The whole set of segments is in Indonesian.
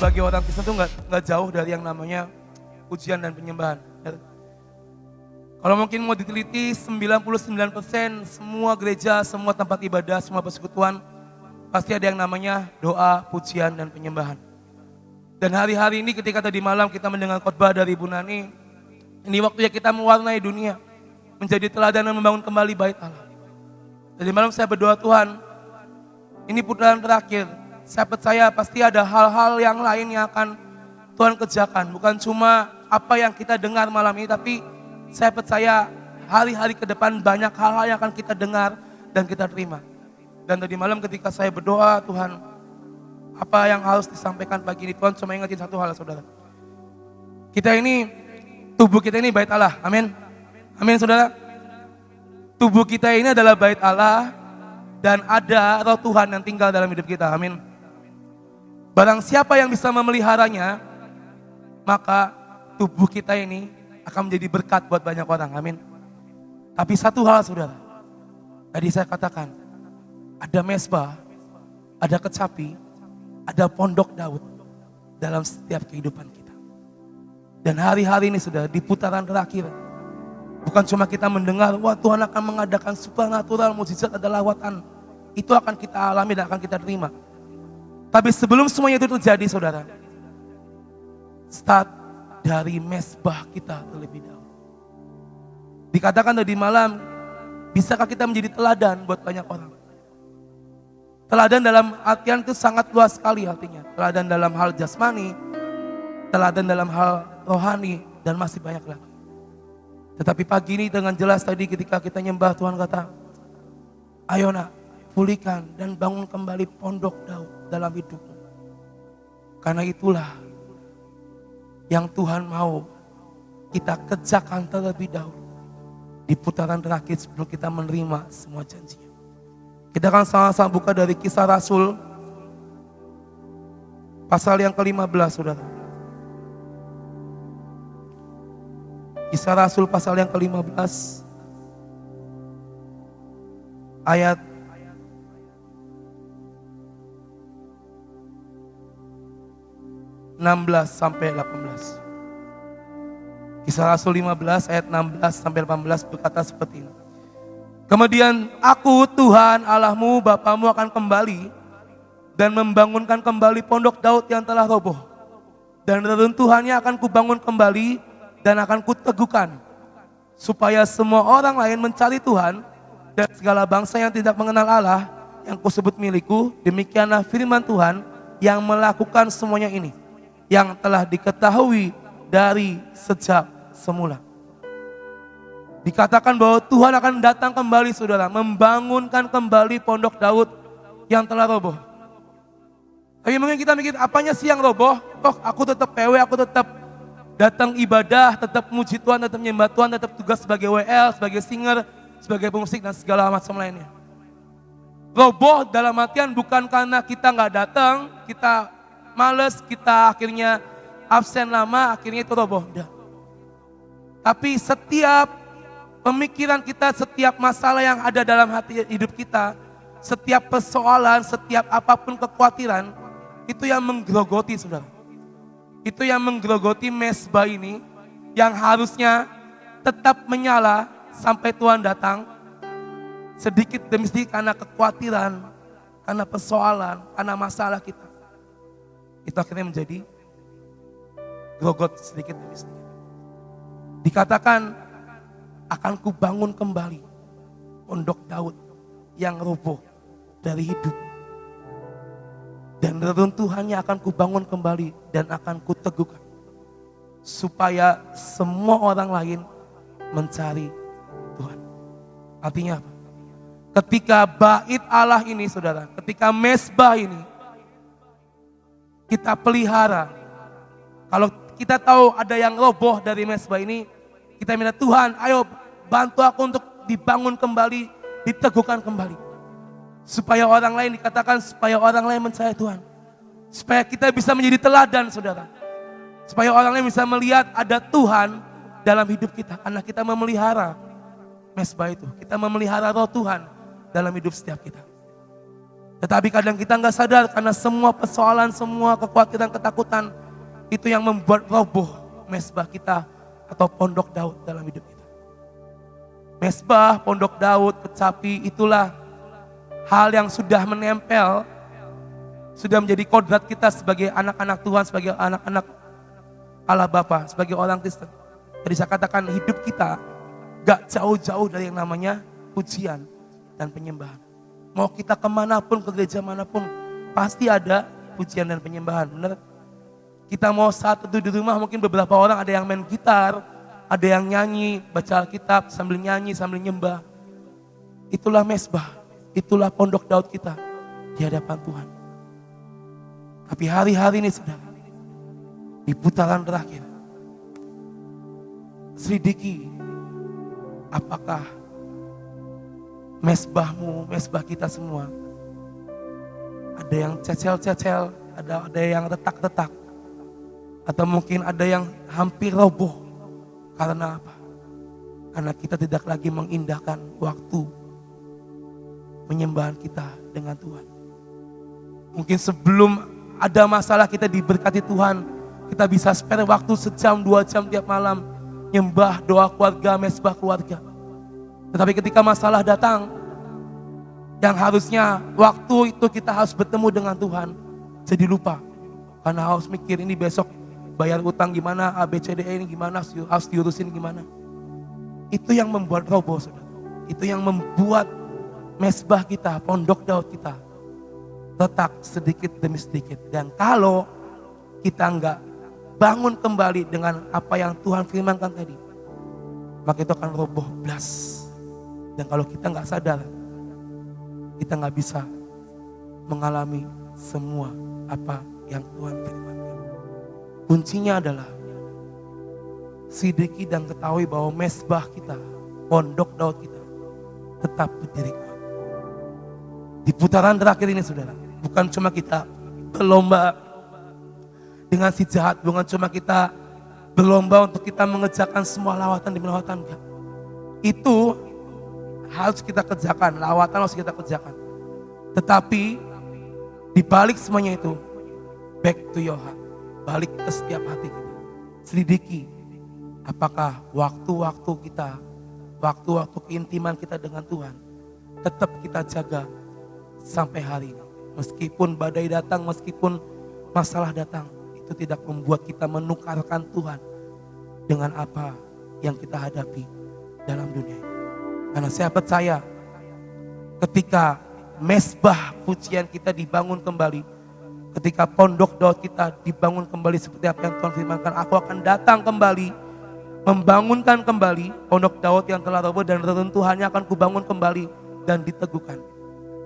bagi orang Kristen tuh nggak jauh dari yang namanya pujian dan penyembahan. Kalau mungkin mau diteliti 99% semua gereja, semua tempat ibadah, semua persekutuan pasti ada yang namanya doa, pujian dan penyembahan. Dan hari-hari ini ketika tadi malam kita mendengar khotbah dari Ibu Nani, ini waktunya kita mewarnai dunia, menjadi teladan dan membangun kembali bait Allah. Tadi malam saya berdoa, Tuhan, ini putaran terakhir. Saya percaya pasti ada hal-hal yang lain yang akan Tuhan kerjakan. Bukan cuma apa yang kita dengar malam ini, tapi saya percaya hari-hari ke depan banyak hal-hal yang akan kita dengar dan kita terima. Dan tadi malam ketika saya berdoa, Tuhan, apa yang harus disampaikan pagi ini? Tuhan cuma ingetin satu hal, saudara. Kita ini, tubuh kita ini bait Allah, amin. Amin, saudara. Tubuh kita ini adalah bait Allah dan ada roh Tuhan yang tinggal dalam hidup kita, amin. Barang siapa yang bisa memeliharanya, maka tubuh kita ini akan menjadi berkat buat banyak orang, amin. Tapi satu hal, saudara, tadi saya katakan, ada mezbah, ada kecapi, ada pondok Daud dalam setiap kehidupan kita. Dan hari-hari ini sudah di putaran terakhir, bukan cuma kita mendengar, wah Tuhan akan mengadakan supernatural, mukjizat ada lawatan. Itu akan kita alami dan akan kita terima. Tapi sebelum semuanya itu terjadi, saudara, start dari mezbah kita terlebih dahulu. Dikatakan tadi malam, bisakah kita menjadi teladan buat banyak orang? Teladan dalam artian itu sangat luas sekali artinya. Teladan dalam hal jasmani, teladan dalam hal rohani, dan masih banyak lagi. Tetapi pagi ini dengan jelas tadi ketika kita nyembah, Tuhan kata, ayo nak, pulihkan dan bangun kembali pondok Daud dalam hidupmu. Karena itulah yang Tuhan mau kita kerjakan terlebih dahulu di putaran terakhir sebelum kita menerima semua janjinya. Kita akan sama-sama buka dari Kisah Rasul pasal yang ke-15, saudara. Kisah Rasul pasal yang ke-15 ayat 16 sampai 18. Kisah Rasul 15 ayat 16 sampai 18 berkata seperti ini. Kemudian aku Tuhan Allahmu Bapamu akan kembali dan membangunkan kembali pondok Daud yang telah roboh. Dan reruntuhannya akan kubangun kembali dan akan kuteguhkan. Supaya semua orang lain mencari Tuhan dan segala bangsa yang tidak mengenal Allah yang kusebut milikku. Demikianlah firman Tuhan yang melakukan semuanya ini, yang telah diketahui dari sejak semula. Dikatakan bahwa Tuhan akan datang kembali, saudara, membangunkan kembali pondok Daud yang telah roboh. Tapi mungkin kita mikir, apanya sih yang roboh? Oh, aku tetap PW, aku tetap datang ibadah, tetap muji Tuhan, tetap menyembah Tuhan, tetap tugas sebagai WL, sebagai singer, sebagai pemusik dan segala macam lainnya. Roboh dalam artian bukan karena kita nggak datang, kita males, kita akhirnya absen lama, akhirnya itu roboh. Udah. Tapi setiap pemikiran kita, setiap masalah yang ada dalam hati hidup kita, setiap persoalan, setiap apapun kekhawatiran, itu yang menggerogoti, saudara. Itu yang menggerogoti mezbah ini, yang harusnya tetap menyala sampai Tuhan datang, sedikit demi sedikit karena kekhawatiran, karena persoalan, karena masalah kita. Itu akhirnya menjadi grogot sedikit demi sedikit. Dikatakan akan kubangun kembali pondok Daud yang roboh dari hidup. Dan reruntuhannya akan kubangun kembali dan akan kuteguhkan. Supaya semua orang lain mencari Tuhan. Artinya apa? Ketika bait Allah ini, saudara, ketika mezbah ini kita pelihara. Kalau kita tahu ada yang roboh dari mezbah ini, kita minta Tuhan, ayo bantu aku untuk dibangun kembali, diteguhkan kembali. Supaya orang lain, dikatakan supaya orang lain mencari Tuhan. Supaya kita bisa menjadi teladan, saudara. Supaya orang lain bisa melihat ada Tuhan dalam hidup kita. Karena kita memelihara mezbah itu. Kita memelihara roh Tuhan dalam hidup setiap kita. Tetapi kadang kita nggak sadar karena semua persoalan, semua kekhawatiran, ketakutan itu yang membuat roboh mesbah kita atau pondok Daud dalam hidup kita. Mesbah, pondok Daud, kecapi itulah hal yang sudah menempel, sudah menjadi kodrat kita sebagai anak-anak Tuhan, sebagai anak-anak Allah Bapa, sebagai orang Kristen. Jadi saya katakan hidup kita gak jauh-jauh dari yang namanya pujian dan penyembahan. Mau kita kemanapun, ke gereja manapun, pasti ada pujian dan penyembahan, benar? Kita mau saat itu di rumah, mungkin beberapa orang ada yang main gitar, ada yang nyanyi, baca Alkitab sambil nyanyi, sambil nyembah. Itulah mesbah, itulah pondok Daud kita di hadapan Tuhan. Tapi hari-hari ini saudara, di putaran terakhir, selidiki apakah mesbahmu, mesbah kita semua, ada yang cecel-cecel, ada yang retak-retak, atau mungkin ada yang hampir roboh. Karena apa? Karena kita tidak lagi mengindahkan waktu penyembahan kita dengan Tuhan. Mungkin sebelum ada masalah kita diberkati Tuhan, kita bisa spare waktu sejam, 2 jam tiap malam, nyembah, doa keluarga, mesbah keluarga. Tetapi ketika masalah datang, yang harusnya waktu itu kita harus bertemu dengan Tuhan, jadi lupa. Karena harus mikir ini besok bayar utang gimana, ABCDE ini gimana, harus diurusin gimana. Itu yang membuat roboh, saudara. Itu yang membuat mesbah kita, pondok Daud kita retak sedikit demi sedikit. Dan kalau kita enggak bangun kembali dengan apa yang Tuhan firmankan tadi, maka itu akan roboh blas. Dan kalau kita enggak sadar, kita enggak bisa mengalami semua apa yang Tuhan firmankan. Kuncinya adalah sidiki dan ketahui bahwa mesbah kita, pondok Daud kita tetap berdiri kuat. Di putaran terakhir ini saudara, bukan cuma kita berlomba dengan si jahat, bukan cuma kita berlomba untuk kita mengerjakan semua lawatan demi lawatan, enggak. Itu harus kita kerjakan, lawatan harus kita kerjakan. Tetapi di balik semuanya itu, back to your heart, balik ke setiap hati kita. Selidiki apakah waktu-waktu kita, waktu-waktu keintiman kita dengan Tuhan tetap kita jaga sampai hari ini. Meskipun badai datang, meskipun masalah datang, itu tidak membuat kita menukarkan Tuhan dengan apa yang kita hadapi dalam dunia ini. Karena saya percaya ketika mesbah pujian kita dibangun kembali, ketika pondok Daud kita dibangun kembali seperti apa yang Tuhan firmankan, aku akan datang kembali, membangunkan kembali pondok Daud yang telah roboh, dan reruntuhannya akan kubangun kembali dan diteguhkan.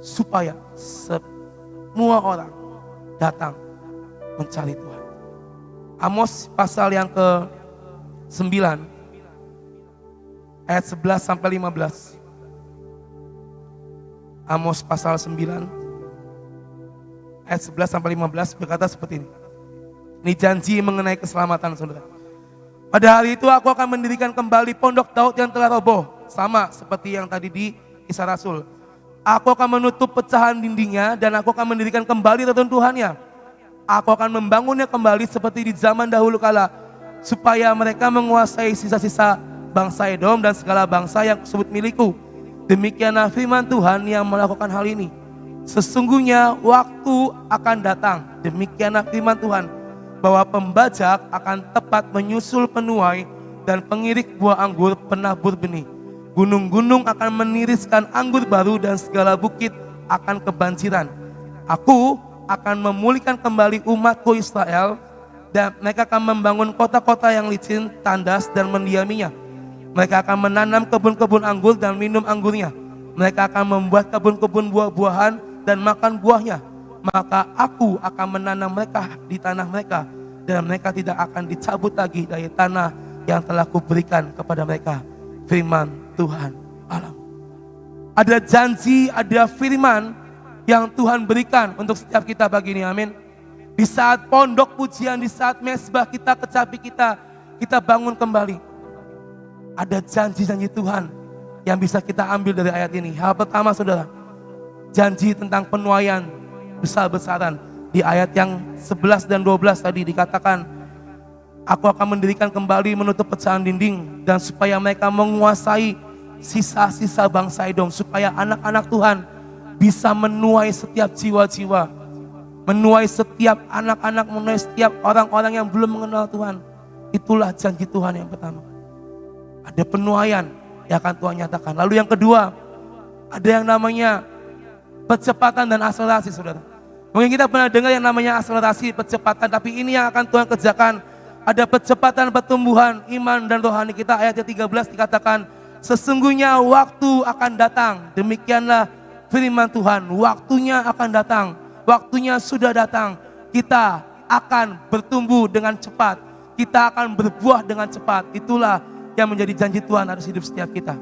Supaya semua orang datang mencari Tuhan. Amos pasal yang ke-9 ayat 11 sampai 15. Amos pasal 9 ayat 11 sampai 15 berkata seperti ini. Ini janji mengenai keselamatan saudara. Pada hari itu aku akan mendirikan kembali pondok Daud yang telah roboh. Sama seperti yang tadi di Kisah Rasul. Aku akan menutup pecahan dindingnya dan aku akan mendirikan kembali reruntuhannya. Aku akan membangunnya kembali seperti di zaman dahulu kala, supaya mereka menguasai sisa-sisa bangsa Edom dan segala bangsa yang kusebut milikku. Demikianlah firman Tuhan yang melakukan hal ini. Sesungguhnya waktu akan datang, demikianlah firman Tuhan, bahwa pembajak akan tepat menyusul penuai dan pengirik buah anggur penabur benih. Gunung-gunung akan meniriskan anggur baru dan segala bukit akan kebanjiran. Aku akan memulihkan kembali umatku Israel dan mereka akan membangun kota-kota yang licin, tandas dan mendiaminya. Mereka akan menanam kebun-kebun anggur dan minum anggurnya. Mereka akan membuat kebun-kebun buah-buahan dan makan buahnya. Maka aku akan menanam mereka di tanah mereka dan mereka tidak akan dicabut lagi dari tanah yang telah kuberikan kepada mereka. Firman Tuhan Allah. Ada janji, ada firman yang Tuhan berikan untuk setiap kita pagi ini, amin. Di saat pondok pujian, di saat mesbah kita, kecapi kita bangun kembali. Ada janji-janji Tuhan yang bisa kita ambil dari ayat ini. Hal pertama saudara, janji tentang penuaian besar-besaran. Di ayat yang 11 dan 12 tadi dikatakan, aku akan mendirikan kembali menutup pecahan dinding, dan supaya mereka menguasai sisa-sisa bangsa Edom, supaya anak-anak Tuhan bisa menuai setiap jiwa-jiwa, menuai setiap anak-anak, menuai setiap orang-orang yang belum mengenal Tuhan. Itulah janji Tuhan yang pertama. Ada penuaian yang akan Tuhan nyatakan. Lalu yang kedua, ada yang namanya percepatan dan akselerasi, saudara. Mungkin kita pernah dengar yang namanya akselerasi, percepatan, tapi ini yang akan Tuhan kerjakan. Ada percepatan pertumbuhan iman dan rohani kita. Ayat 13 dikatakan, sesungguhnya waktu akan datang. Demikianlah firman Tuhan, waktunya akan datang. Waktunya sudah datang. Kita akan bertumbuh dengan cepat. Kita akan berbuah dengan cepat. Itulah yang menjadi janji Tuhan atas hidup setiap kita.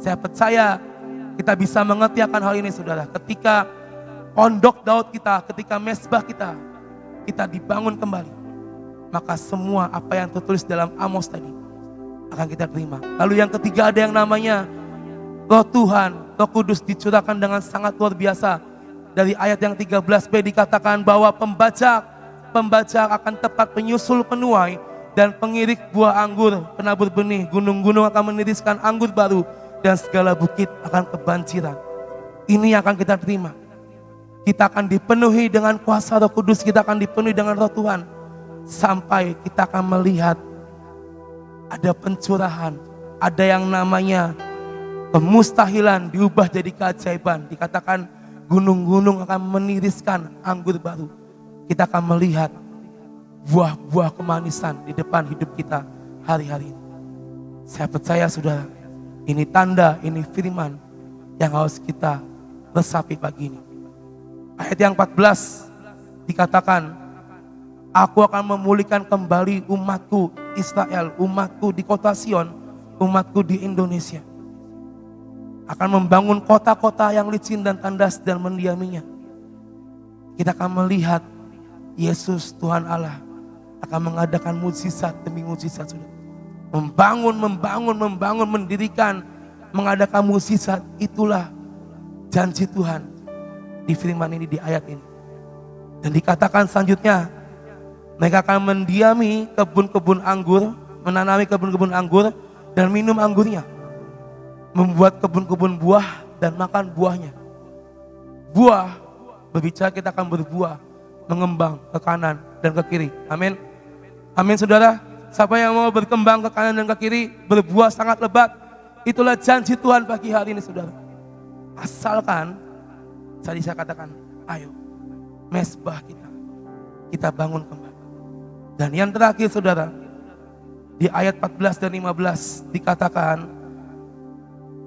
Saya percaya kita bisa mengerti akan hal ini, saudara. Ketika pondok Daud kita, ketika mesbah kita dibangun kembali, maka semua apa yang tertulis dalam Amos tadi akan kita terima. Lalu yang ketiga, ada yang namanya Roh Tuhan, Roh Kudus dicurahkan dengan sangat luar biasa. Dari ayat yang 13b dikatakan bahwa pembajak akan tepat penyusul penuai, dan pengirik buah anggur, penabur benih, gunung-gunung akan meniriskan anggur baru, dan segala bukit akan kebanjiran. Ini yang akan kita terima. Kita akan dipenuhi dengan kuasa Roh Kudus, kita akan dipenuhi dengan Roh Tuhan. Sampai kita akan melihat ada pencurahan, ada yang namanya kemustahilan diubah jadi keajaiban. Dikatakan gunung-gunung akan meniriskan anggur baru. Kita akan melihat buah-buah kemanisan di depan hidup kita hari-hari ini. Saya percaya, saudara, ini tanda, ini firman yang harus kita resapi pagi ini. Ayat yang 14 dikatakan, aku akan memulihkan kembali umatku Israel, umatku di kota Sion, umatku di Indonesia. Akan membangun kota-kota yang licin dan tandas dan mendiaminya. Kita akan melihat Yesus Tuhan Allah akan mengadakan mujizat demi mujizat, saudara. Membangun, mendirikan, mengadakan mujizat. Itulah janji Tuhan di firman ini, di ayat ini. Dan dikatakan selanjutnya, mereka akan mendiami kebun-kebun anggur, menanami kebun-kebun anggur dan minum anggurnya. Membuat kebun-kebun buah dan makan buahnya. Buah berbicara kita akan berbuah, mengembang ke kanan dan ke kiri. Amin. Amin, saudara. Siapa yang mau berkembang ke kanan dan ke kiri, berbuah sangat lebat, itulah janji Tuhan pagi hari ini, saudara. Asalkan tadi saya katakan, ayo mesbah kita bangun kembali. Dan yang terakhir, saudara, di ayat 14 dan 15 dikatakan,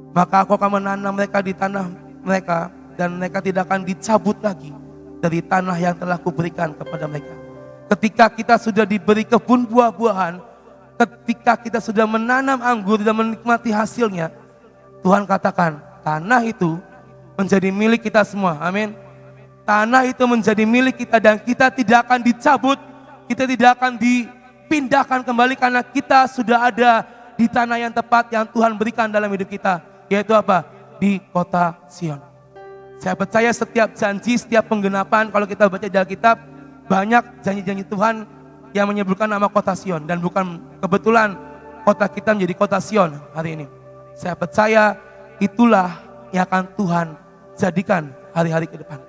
maka aku akan menanam mereka di tanah mereka, dan mereka tidak akan dicabut lagi dari tanah yang telah kuberikan kepada mereka. Ketika kita sudah diberi kebun buah-buahan, ketika kita sudah menanam anggur dan menikmati hasilnya, Tuhan katakan tanah itu menjadi milik kita semua. Amin. Tanah itu menjadi milik kita dan kita tidak akan dicabut, kita tidak akan dipindahkan kembali, karena kita sudah ada di tanah yang tepat yang Tuhan berikan dalam hidup kita, yaitu apa? Di kota Sion. Saya percaya setiap janji, setiap penggenapan, kalau kita baca di Alkitab, banyak janji-janji Tuhan yang menyebutkan nama kota Sion, dan bukan kebetulan kota kita menjadi kota Sion hari ini. Saya percaya itulah yang akan Tuhan jadikan hari-hari ke depan.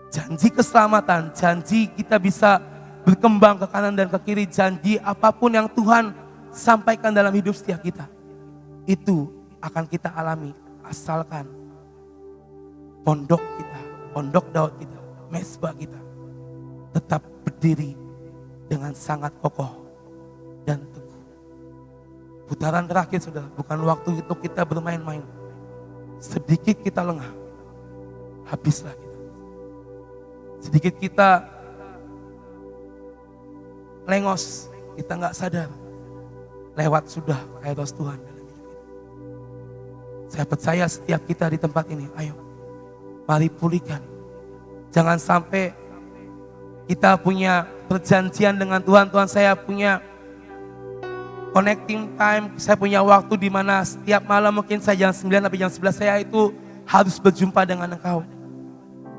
Janji keselamatan, janji kita bisa berkembang ke kanan dan ke kiri, janji apapun yang Tuhan sampaikan dalam hidup setiap kita, itu akan kita alami asalkan pondok kita, pondok Daud kita, mesbah kita tetap berdiri dengan sangat kokoh dan teguh. Putaran terakhir, saudara, bukan waktu untuk kita bermain-main. Sedikit kita lengah, habislah kita. Sedikit kita lengos, kita gak sadar, lewat sudah kairos Tuhan dalam hidup kita. Saya percaya setiap kita di tempat ini, ayo mari pulihkan. Jangan sampai kita punya perjanjian dengan Tuhan. Tuhan, saya punya connecting time, saya punya waktu di mana setiap malam mungkin saya jam 9 sampai jam 11 saya itu harus berjumpa dengan Engkau.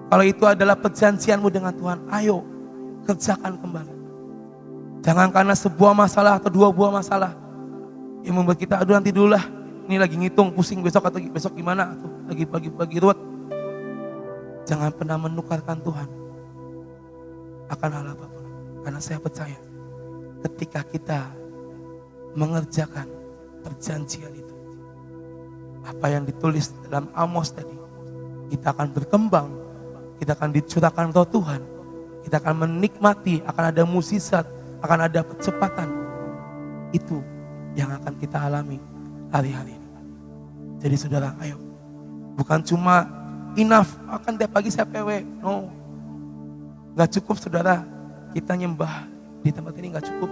Kalau itu adalah perjanjian-Mu dengan Tuhan, ayo kerjakan kembali. Jangan karena sebuah masalah atau dua buah masalah yang membuat kita, aduh nanti dulu lah, ini lagi ngitung, pusing besok atau besok gimana, atau lagi pagi-pagi ruwet. Jangan pernah menukarkan Tuhan akan hal apapun. Karena saya percaya ketika kita mengerjakan perjanjian itu, apa yang ditulis dalam Amos tadi, kita akan berkembang, kita akan dicurahkan roh Tuhan, kita akan menikmati, akan ada mukjizat, akan ada percepatan. Itu yang akan kita alami hari-hari ini. Jadi saudara, ayo, bukan cuma enough, akan tiap pagi saya PW, no. Gak cukup saudara, kita nyembah di tempat ini gak cukup.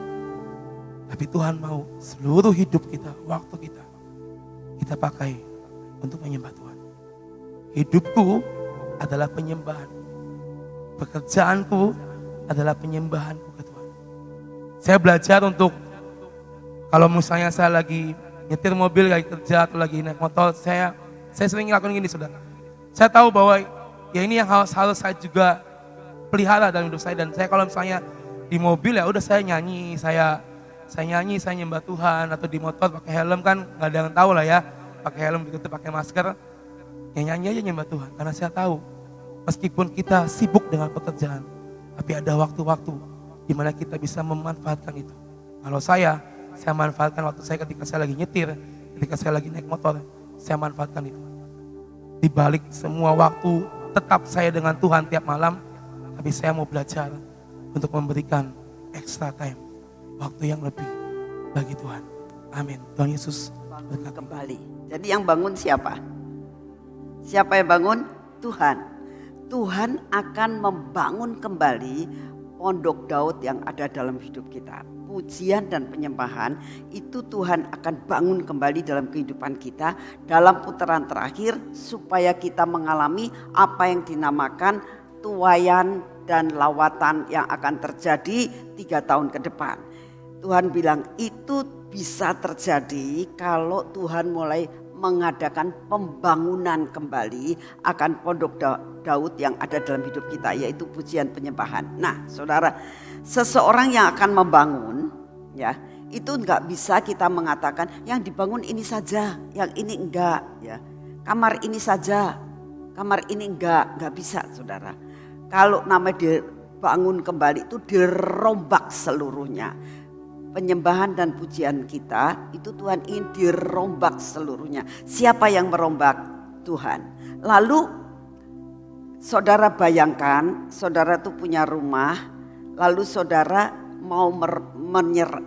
Tapi Tuhan mau seluruh hidup kita, waktu kita pakai untuk menyembah Tuhan. Hidupku adalah penyembahan. Pekerjaanku adalah penyembahanku ke Tuhan. Saya belajar untuk, kalau misalnya saya lagi nyetir mobil, lagi kerja atau lagi naik motor, saya sering ngelakuin gini saudara. Saya tahu bahwa ya ini yang harus saya juga pelihara dalam hidup saya. Dan saya kalau misalnya di mobil ya udah saya nyanyi, saya nyanyi, saya nyembah Tuhan. Atau di motor pakai helm kan nggak ada yang tahu lah ya, pakai helm ditutup, pakai masker, ya nyanyi aja nyembah Tuhan. Karena saya tahu meskipun kita sibuk dengan pekerjaan, tapi ada waktu-waktu di mana kita bisa memanfaatkan itu. Kalau saya manfaatkan waktu saya ketika saya lagi nyetir, ketika saya lagi naik motor, saya manfaatkan itu. Di balik semua waktu tetap saya dengan Tuhan tiap malam, tapi saya mau belajar untuk memberikan extra time, waktu yang lebih bagi Tuhan. Amin. Tuhan Yesus berkati. Kembali. Jadi yang bangun siapa? Siapa yang bangun? Tuhan. Tuhan akan membangun kembali pondok Daud yang ada dalam hidup kita. Pujian dan penyembahan itu Tuhan akan bangun kembali dalam kehidupan kita dalam putaran terakhir, supaya kita mengalami apa yang dinamakan tuaian dan lawatan yang akan terjadi 3 tahun ke depan. Tuhan bilang itu bisa terjadi kalau Tuhan mulai mengadakan pembangunan kembali akan pondok Daud yang ada dalam hidup kita, yaitu pujian penyembahan. Nah saudara, seseorang yang akan membangun ya, itu enggak bisa kita mengatakan yang dibangun ini saja, yang ini enggak ya. Kamar ini saja, kamar ini enggak bisa saudara. Kalau namanya dibangun kembali itu dirombak seluruhnya. Penyembahan dan pujian kita itu Tuhan ingin dirombak seluruhnya. Siapa yang merombak? Tuhan. Lalu saudara bayangkan, saudara tuh punya rumah, lalu saudara mau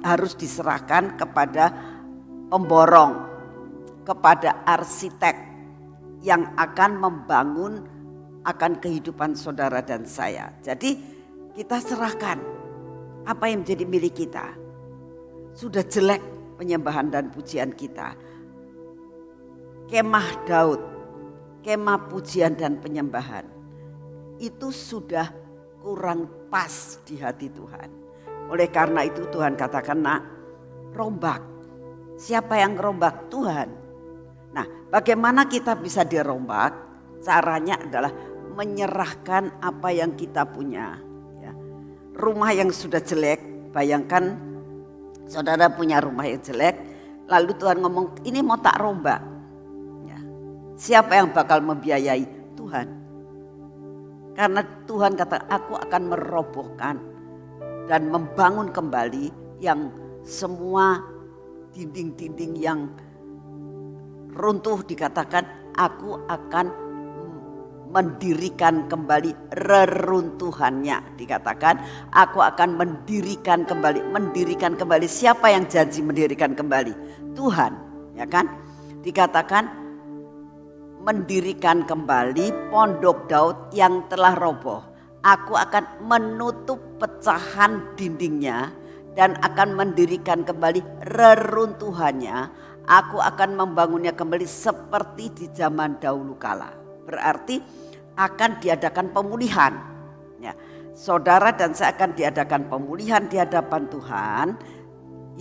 harus diserahkan kepada pemborong, kepada arsitek yang akan membangun akan kehidupan saudara dan saya. Jadi kita serahkan apa yang menjadi milik kita. Sudah jelek penyembahan dan pujian kita. Kemah Daud, kemah pujian dan penyembahan, itu sudah kurang pas di hati Tuhan. Oleh karena itu Tuhan katakan, nak, rombak. Siapa yang rombak? Tuhan. Nah, bagaimana kita bisa dirombak? Caranya adalah menyerahkan apa yang kita punya. Ya. Rumah yang sudah jelek, bayangkan saudara punya rumah yang jelek, lalu Tuhan ngomong, ini mau tak rombak. Ya. Siapa yang bakal membiayai? Tuhan. Karena Tuhan kata, aku akan merobohkan dan membangun kembali yang semua dinding-dinding yang runtuh, dikatakan aku akan mendirikan kembali reruntuhannya. Dikatakan aku akan mendirikan kembali. Siapa yang janji mendirikan kembali? Tuhan, ya kan? Dikatakan mendirikan kembali pondok Daud yang telah roboh. Aku akan menutup pecahan dindingnya dan akan mendirikan kembali reruntuhannya. Aku akan membangunnya kembali seperti di zaman dahulu kala. Berarti akan diadakan pemulihan. Ya, saudara dan saya akan diadakan pemulihan di hadapan Tuhan.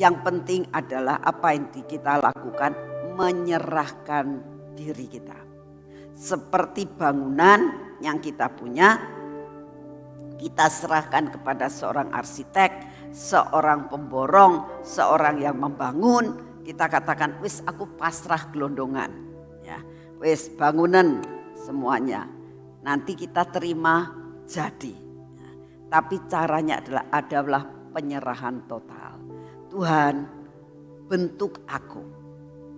Yang penting adalah apa yang kita lakukan, menyerahkan diri kita. seperti bangunan yang kita punya, kita serahkan kepada seorang arsitek, seorang pemborong, seorang yang membangun. Kita katakan, wis aku pasrah gelondongan, ya, wis bangunan semuanya. Nanti kita terima jadi. Ya. Tapi caranya adalah penyerahan total. Tuhan, bentuk aku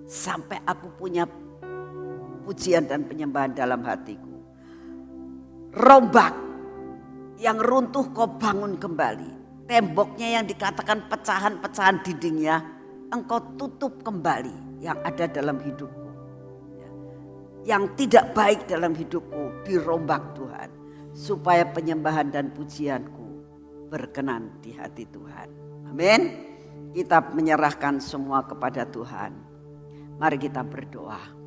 sampai aku punya pujian dan penyembahan dalam hatiku. Rombak yang runtuh kau bangun kembali. Temboknya yang dikatakan pecahan-pecahan dindingnya, engkau tutup kembali yang ada dalam hidupku. Yang tidak baik dalam hidupku dirombak Tuhan. Supaya penyembahan dan pujianku berkenan di hati Tuhan. Amin. Kita menyerahkan semua kepada Tuhan. Mari kita berdoa.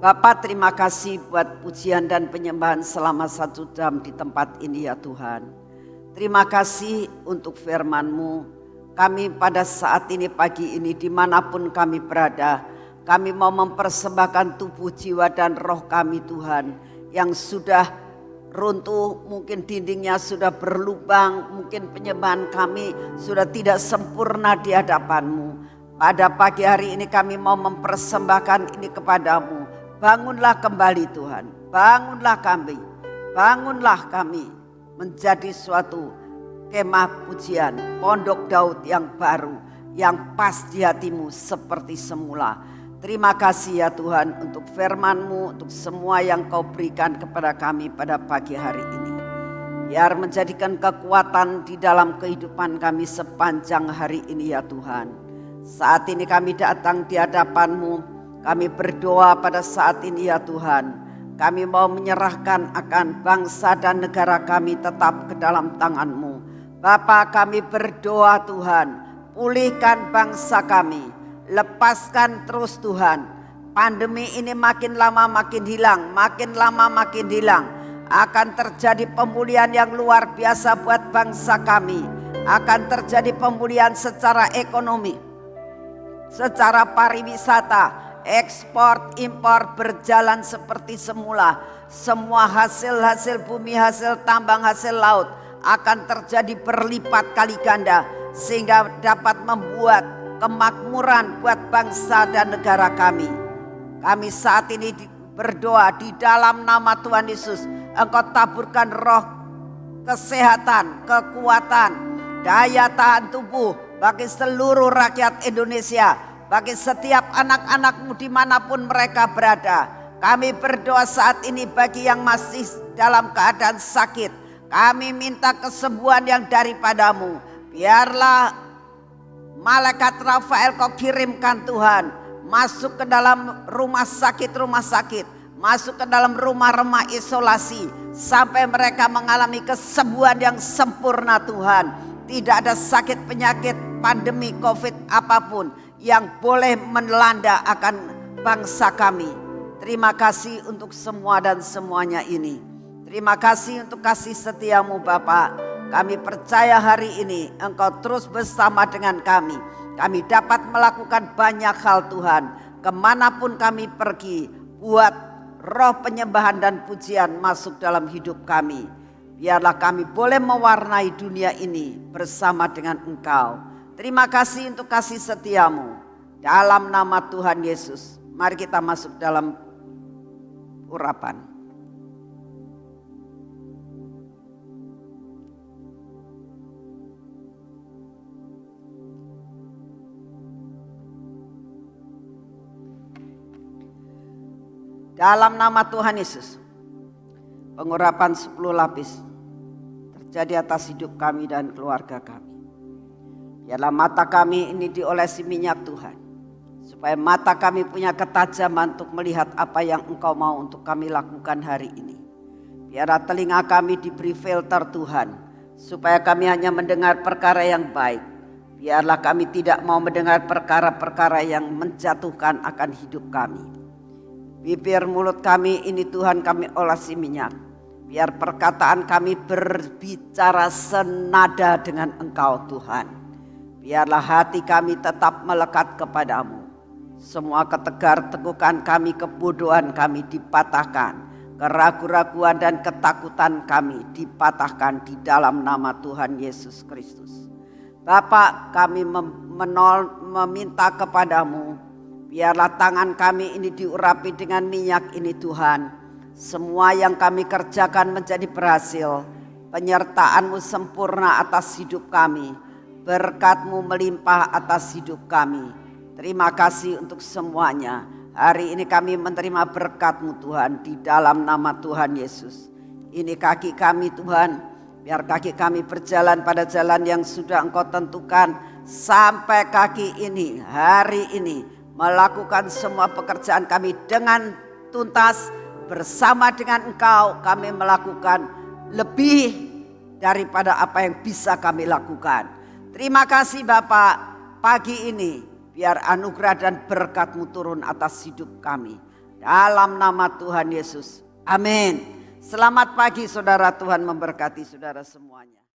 Bapa, terima kasih buat pujian dan penyembahan selama 1 jam di tempat ini ya Tuhan. Terima kasih untuk firman-Mu. Kami pada saat ini, pagi ini, dimanapun kami berada, kami mau mempersembahkan tubuh, jiwa dan roh kami Tuhan. Yang sudah runtuh, mungkin dindingnya sudah berlubang, mungkin penyembahan kami sudah tidak sempurna di hadapan-Mu. Pada pagi hari ini kami mau mempersembahkan ini kepadamu. Bangunlah kembali Tuhan, bangunlah kami menjadi suatu kemah pujian, pondok Daud yang baru, yang pas di hatimu seperti semula. Terima kasih ya Tuhan untuk firman-Mu, untuk semua yang Kau berikan kepada kami pada pagi hari ini. Biar menjadikan kekuatan di dalam kehidupan kami sepanjang hari ini ya Tuhan. Saat ini kami datang di hadapan-Mu. Kami berdoa pada saat ini ya Tuhan. Kami mau menyerahkan akan bangsa dan negara kami tetap ke dalam tangan-Mu. Bapa, kami berdoa Tuhan, pulihkan bangsa kami. Lepaskan terus Tuhan. Pandemi ini makin lama makin hilang, makin lama makin hilang. Akan terjadi pemulihan yang luar biasa buat bangsa kami. Akan terjadi pemulihan secara ekonomi, secara pariwisata. Ekspor, impor berjalan seperti semula. Semua hasil bumi, hasil tambang, hasil laut akan terjadi berlipat kali ganda. Sehingga dapat membuat kemakmuran buat bangsa dan negara kami. Kami saat ini berdoa di dalam nama Tuhan Yesus. Engkau taburkan roh kesehatan, kekuatan, daya tahan tubuh bagi seluruh rakyat Indonesia. Bagi setiap anak-anakmu dimanapun mereka berada. Kami berdoa saat ini bagi yang masih dalam keadaan sakit. Kami minta kesembuhan yang daripadamu. Biarlah malaikat Rafael Kau kirimkan Tuhan. Masuk ke dalam rumah sakit. Masuk ke dalam rumah-rumah isolasi. Sampai mereka mengalami kesembuhan yang sempurna Tuhan. Tidak ada sakit penyakit pandemi COVID apapun yang boleh melanda akan bangsa kami. Terima kasih untuk semua dan semuanya ini. Terima kasih untuk kasih setiamu Bapa. Kami percaya hari ini Engkau terus bersama dengan kami. Kami dapat melakukan banyak hal Tuhan. Kemanapun kami pergi, buat roh penyembahan dan pujian masuk dalam hidup kami. Biarlah kami boleh mewarnai dunia ini bersama dengan Engkau. Terima kasih untuk kasih setiamu. Dalam nama Tuhan Yesus. Mari kita masuk dalam urapan. Dalam nama Tuhan Yesus. Pengurapan 10 lapis terjadi atas hidup kami dan keluarga kami. Biarlah mata kami ini diolesi minyak Tuhan. Supaya mata kami punya ketajaman untuk melihat apa yang Engkau mau untuk kami lakukan hari ini. Biarlah telinga kami diberi filter Tuhan. Supaya kami hanya mendengar perkara yang baik. Biarlah kami tidak mau mendengar perkara-perkara yang menjatuhkan akan hidup kami. Bibir mulut kami ini Tuhan kami olesi minyak. Biar perkataan kami berbicara senada dengan Engkau Tuhan. Biarlah hati kami tetap melekat kepadamu. Semua ketegar-tegukan kami, kebodohan kami dipatahkan. Keraguan-raguan dan ketakutan kami dipatahkan di dalam nama Tuhan Yesus Kristus. Bapak, kami meminta kepadamu, biarlah tangan kami ini diurapi dengan minyak ini Tuhan. Semua yang kami kerjakan menjadi berhasil. Penyertaan-Mu sempurna atas hidup kami. Berkat-Mu melimpah atas hidup kami. Terima kasih untuk semuanya. Hari ini kami menerima berkat-Mu Tuhan di dalam nama Tuhan Yesus. Ini kaki kami Tuhan, biar kaki kami berjalan pada jalan yang sudah Engkau tentukan. Sampai kaki ini hari ini melakukan semua pekerjaan kami dengan tuntas. Bersama dengan Engkau kami melakukan lebih daripada apa yang bisa kami lakukan. Terima kasih Bapak, pagi ini biar anugerah dan berkat-Mu turun atas hidup kami. Dalam nama Tuhan Yesus. Amin. Selamat pagi saudara, Tuhan memberkati saudara semuanya.